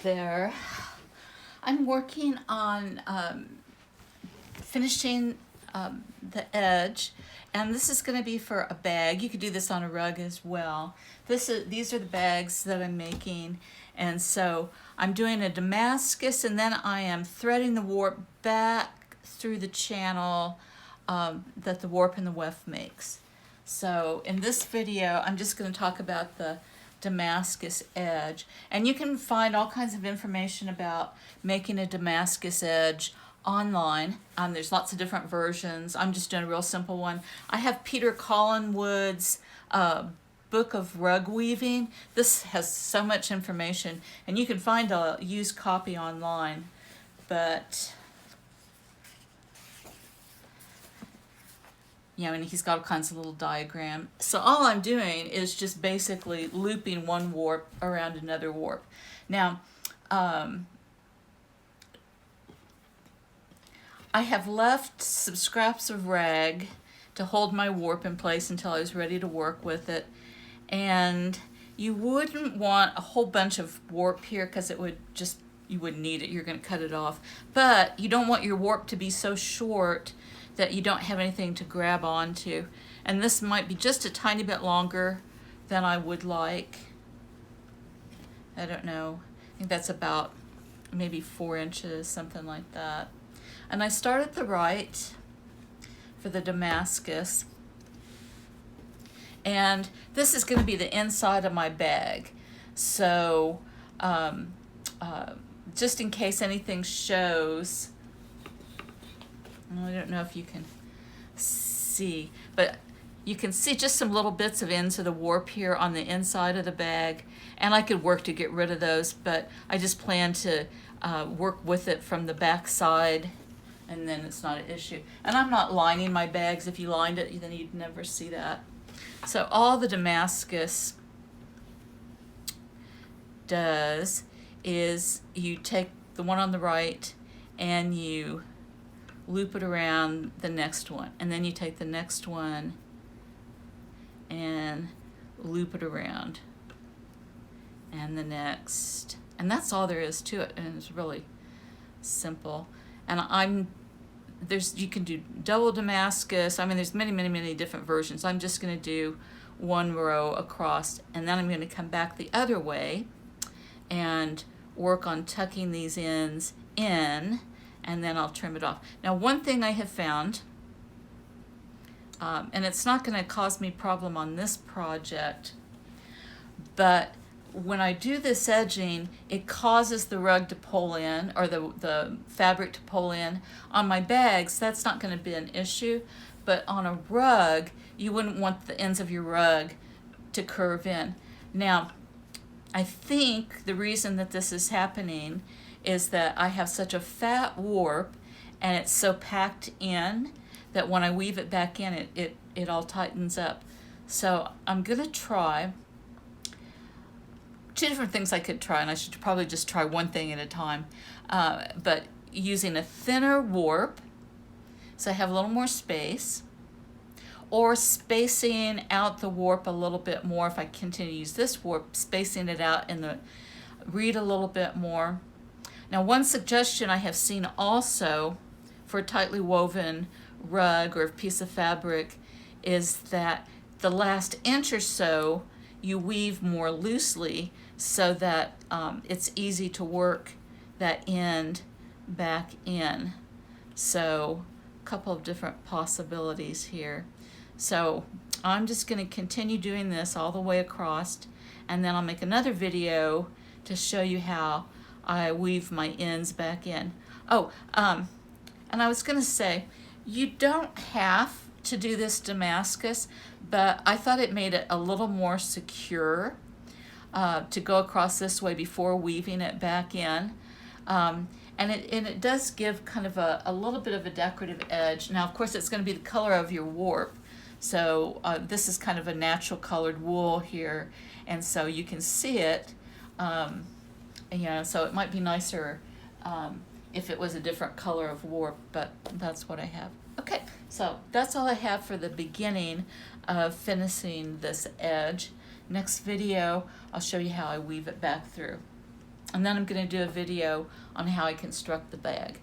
there. I'm working on finishing the edge, and this is going to be for a bag. You could do this on a rug as well. These are the bags that I'm making, and so I'm doing a Damascus, and then I am threading the warp back through the channel that the warp and the weft makes. So in this video, I'm just going to talk about the Damascus Edge, and you can find all kinds of information about making a Damascus Edge online. There's lots of different versions. I'm just doing a real simple one. I have Peter Collinwood's book of rug weaving. This has so much information, and you can find a used copy online, but and he's got all kinds of little diagrams. So all I'm doing is just basically looping one warp around another warp. Now, I have left some scraps of rag to hold my warp in place until I was ready to work with it. And you wouldn't want a whole bunch of warp here because you wouldn't need it. You're going to cut it off. But you don't want your warp to be so short that you don't have anything to grab onto. And this might be just a tiny bit longer than I would like. I don't know. I think that's about maybe 4 inches, something like that. And I start at the right for the Damascus. And this is going to be the inside of my bag. So just in case anything shows, I don't know if you can see, but you can see just some little bits of ends of the warp here on the inside of the bag, and I could work to get rid of those, but I just plan to work with it from the back side, and then it's not an issue. And I'm not lining my bags. If you lined it, then you'd never see that. So all the Damascus does is you take the one on the right and you loop it around the next one, and then you take the next one and loop it around, and the next, and that's all there is to it, and it's really simple. And you can do double Damascus. There's many different versions. I'm just going to do one row across, and then I'm going to come back the other way and work on tucking these ends in, and then I'll trim it off. Now, one thing I have found, and it's not going to cause me problem on this project, but when I do this edging, it causes the rug to pull in, or the fabric to pull in. On my bags, that's not going to be an issue, but on a rug, you wouldn't want the ends of your rug to curve in. Now, I think the reason that this is happening is that I have such a fat warp, and it's so packed in that when I weave it back in, it all tightens up. So I'm going to try 2 different things I could try, and I should probably just try one thing at a time. But using a thinner warp, so I have a little more space, or spacing out the warp a little bit more. If I continue to use this warp, spacing it out in the reed a little bit more. Now, one suggestion I have seen also for a tightly woven rug or a piece of fabric is that the last inch or so you weave more loosely so that it's easy to work that end back in. So a couple of different possibilities here. So I'm just going to continue doing this all the way across, and then I'll make another video to show you how I weave my ends back in. Oh, and I was going to say, you don't have to do this Damascus, but I thought it made it a little more secure to go across this way before weaving it back in. And it does give kind of a little bit of a decorative edge. Now, of course, it's going to be the color of your warp. So this is kind of a natural colored wool here, and so you can see it. So it might be nicer if it was a different color of warp, but that's what I have. Okay, so that's all I have for the beginning of finishing this edge. Next video, I'll show you how I weave it back through. And then I'm going to do a video on how I construct the bag.